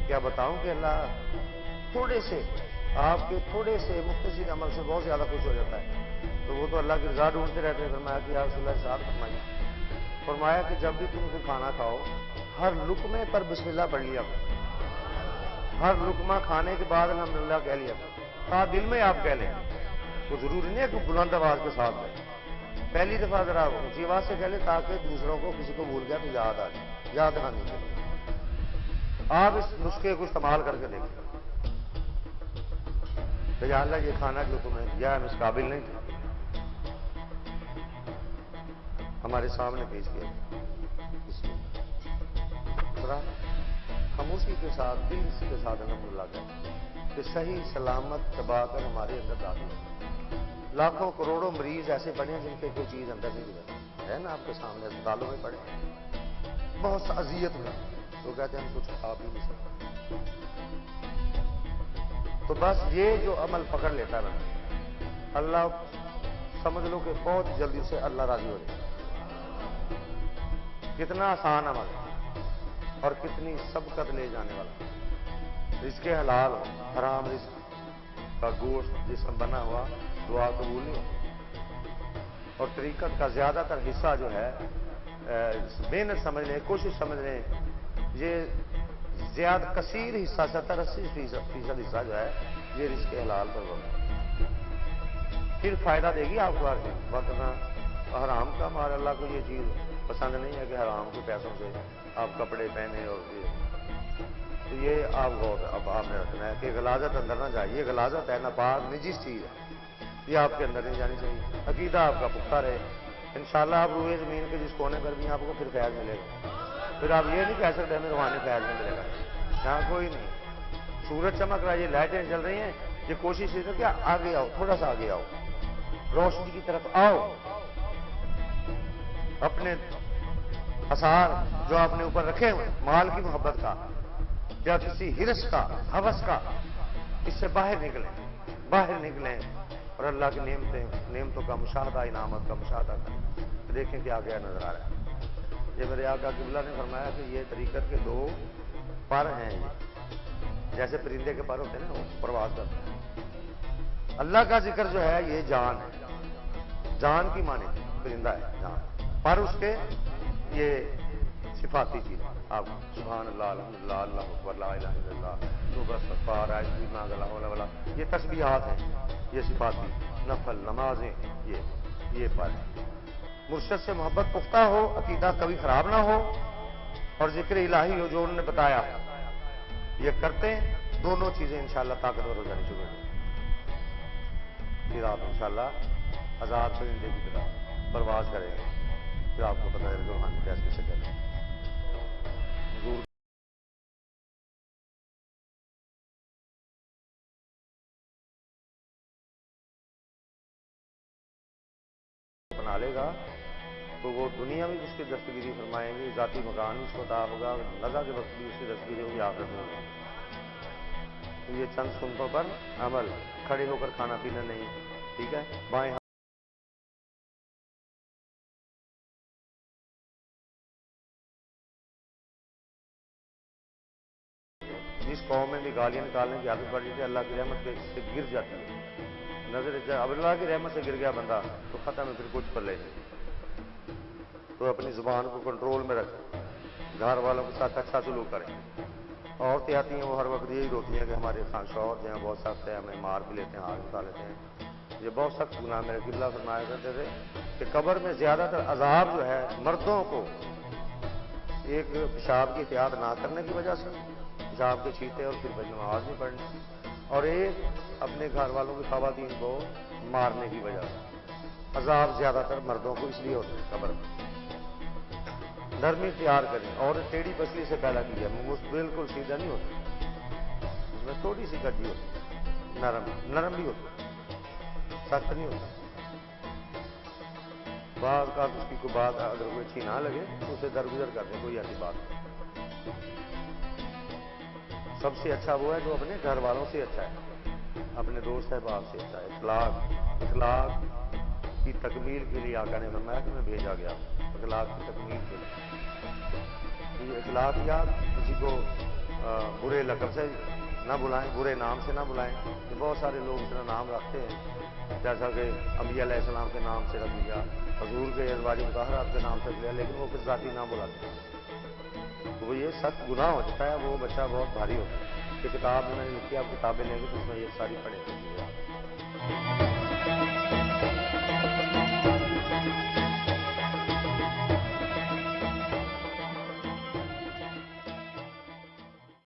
کیا بتاؤں کہ اللہ تھوڑے سے آپ کے تھوڑے سے مختصر عمل سے بہت زیادہ خوش ہو جاتا ہے. تو وہ تو اللہ کی رضا ڈھونڈتے رہتے ہیں. فرمایا کہ یا رسول اللہ صاحب فرمائیے. فرمایا کہ جب بھی تم کو کھانا کھاؤ ہر لقمے پر بسم اللہ پڑھ لیا کرو. ہر لقمہ کھانے کے بعد الحمدللہ کہہ لیا کرو. دل میں آپ کہہ لیں تو ضروری نہیں ہے کہ بلند آواز کے ساتھ ہے. پہلی دفعہ ذرا اونچی آواز سے کہہ لیں تاکہ دوسروں کو کسی کو بھول گیا تو یاد آ جائے. یاد دہانی کے لیے آپ اس نسخے کو استعمال کر کے دیکھیں کہ یا اللہ یہ کھانا جو تمہیں دیا ہم اس قابل نہیں تھے, ہمارے سامنے پیش کیا. ذرا خاموشی کے ساتھ دل کے ساتھ الحمدللہ کہتے کہ صحیح سلامت چبا کر ہمارے اندر داخل ہے. لاکھوں کروڑوں مریض ایسے پڑے ہیں جن کے کوئی چیز اندر نہیں گزرتی ہے نا. آپ کے سامنے اسپتالوں میں پڑے بہت اذیت میں تو کہتے ہیں ہم کچھ کھا بھی نہیں سکتے. تو بس یہ جو عمل پکڑ لیتا نا اللہ سمجھ لو کہ بہت جلدی سے اللہ راضی ہو جائے. کتنا آسان عمل اور کتنی سبقت لے جانے والا. رزق حلال حرام رزق کا گوشت جسم بنا ہوا دعا قبول نہیں ہوتی. اور طریقت کا زیادہ تر حصہ جو ہے محنت سمجھ لیں, کوشش سمجھ لیں, یہ زیادہ کثیر حصہ 70-80% حصہ جو ہے یہ رزق حلال پر بنا. پھر فائدہ دے گی آپ کو آگے. ورنہ حرام کا مال اللہ کو یہ چیز پسند نہیں ہے کہ حرام کے پیسوں سے آپ کپڑے پہنے. اور تو یہ آپ غور اب آپ نے رکھنا ہے کہ غلاظت اندر نہ جائے. یہ غلاظت ہے ناپاک نجس چیز ہے, یہ آپ کے اندر نہیں جانی چاہیے. عقیدہ آپ کا پختہ رہے انشاءاللہ آپ روئے زمین کے جس کونے پر بھی آپ کو پھر فیض ملے گا. پھر آپ یہ نہیں کہہ سکتے ہمیں روحانی فیض نہیں ملے گا. یہاں کوئی نہیں. سورج چمک رہا ہے, یہ لائٹیں چل رہی ہیں, یہ کوشش یہ کہ آگے آؤ, تھوڑا سا آگے آؤ, روشنی کی طرف آؤ. اپنے آثار جو آپ نے اوپر رکھے ہوئے مال کی محبت کا یا کسی ہرس کا ہوس کا, اس سے باہر نکلیں اور اللہ کی نعمتوں کا مشاہدہ, انعامات کا مشاہدہ کریں. دیکھیں کہ آگے نظر آ رہا ہے. یہ میرے آقا قبلہ نے فرمایا کہ یہ طریقت کے دو پر ہیں. یہ جیسے پرندے کے پر ہوتے ہیں نا, وہ پرواز کرتے ہیں. اللہ کا ذکر جو ہے یہ جان ہے, جان کی معنی پرندہ ہے جان, پر اس کے یہ صفاتی چیز. آپ سبحان اللہ الحمدللہ اللہ اکبر لا الہ الا اللہ صبح استغفار ولا یہ تسبیحات ہیں, یہ صفاتی نفل نمازیں, یہ پر ہیں. مرشد سے محبت پختہ ہو, عقیدہ کبھی خراب نہ ہو, اور ذکر الہی ہو جو انہوں نے بتایا یہ کرتے ہیں, دونوں چیزیں انشاءاللہ طاقتور ہو جانی شروع ہو جائیں. پھر آپ انشاءاللہ آزاد پرندے کی طرح پرواز کریں گے. پھر آپ کو پتہ ہے کہ روحانی فیض کیسے کرنا ہے. حضور بنا لے گا تو وہ دنیا میں اس کی دستگیری فرمائیں گے, ذاتی مکان اس کو عطا ہوگا, نزا کے وقت بھی اس کی دستگیری ہوگی, آخرت میں ہوگی. تو یہ چند سنتوں پر عمل, کھڑے ہو کر کھانا پینا نہیں, ٹھیک ہے. بائیں جس قوم میں بھی گالیاں نکالنے کی عادت پڑ جاتی ہے, اللہ کی رحمت سے گر جاتی ہے. نظر اب اللہ کی رحمت سے گر گیا بندہ تو ختم ہے, پھر کچھ پلے نہیں. تو اپنی زبان کو کنٹرول میں رکھیں, گھر والوں کے ساتھ اچھا سلوک کریں. عورتیں آتی ہیں وہ ہر وقت یہی روتی ہیں کہ ہمارے شوہر جو ہیں بہت سخت ہے, ہمیں مار بھی لیتے ہیں, ہاتھ اٹھا لیتے ہیں. یہ بہت سخت گناہ میرے قبلہ فرمایا کرتے تھے کہ قبر میں زیادہ تر عذاب جو ہے مردوں کو ایک پیشاب کی احتیاط نہ کرنے کی وجہ سے, پیشاب کے چھینٹے اور پھر نماز نہیں پڑھنی, اور ایک اپنے گھر والوں کی خواتین کو مارنے کی وجہ سے. عذاب زیادہ تر مردوں کو اس لیے ہوتے ہیں قبر میں. نرمی تیار کریں, اور ٹیڑھی پسلی سے پیدا کی ہے, بالکل سیدھا نہیں ہوتا, اس میں تھوڑی سی گڈی ہوتی, نرم بھی ہوتی, سخت نہیں ہوتا. بعض کا اس کی کوئی بات اگر کوئی اچھی نہ لگے تو اسے درگزر کر دیں, کوئی ایسی بات نہیں. سب سے اچھا وہ ہے جو اپنے گھر والوں سے اچھا ہے, اپنے دوست احباب سے اچھا ہے. اخلاق کی تکمیل کے لیے آقا نے فرمایا کہ میں بھیجا گیا ہوں, اخلاق کی تکمیل کے لیے. یہ اخلاقیات کسی کو برے لقب سے نہ بلائیں، برے نام سے نہ بلائیں. کہ بہت سارے لوگ اتنا نام رکھتے ہیں، جیسا کہ انبیاء علیہ السلام کے نام سے رکھ لیا، حضور کے ازواج مطہرات کے نام سے رکھ لیا، لیکن وہ پھر ذاتی نام بلاتے ہیں. تو وہ یہ سخت گناہ ہو جاتا ہے، وہ بچہ بہت بھاری ہوتا ہے. کہ کتاب میں نے لکھی، آپ کتابیں لیں گے تو اس میں یہ ساری پڑھیں گے.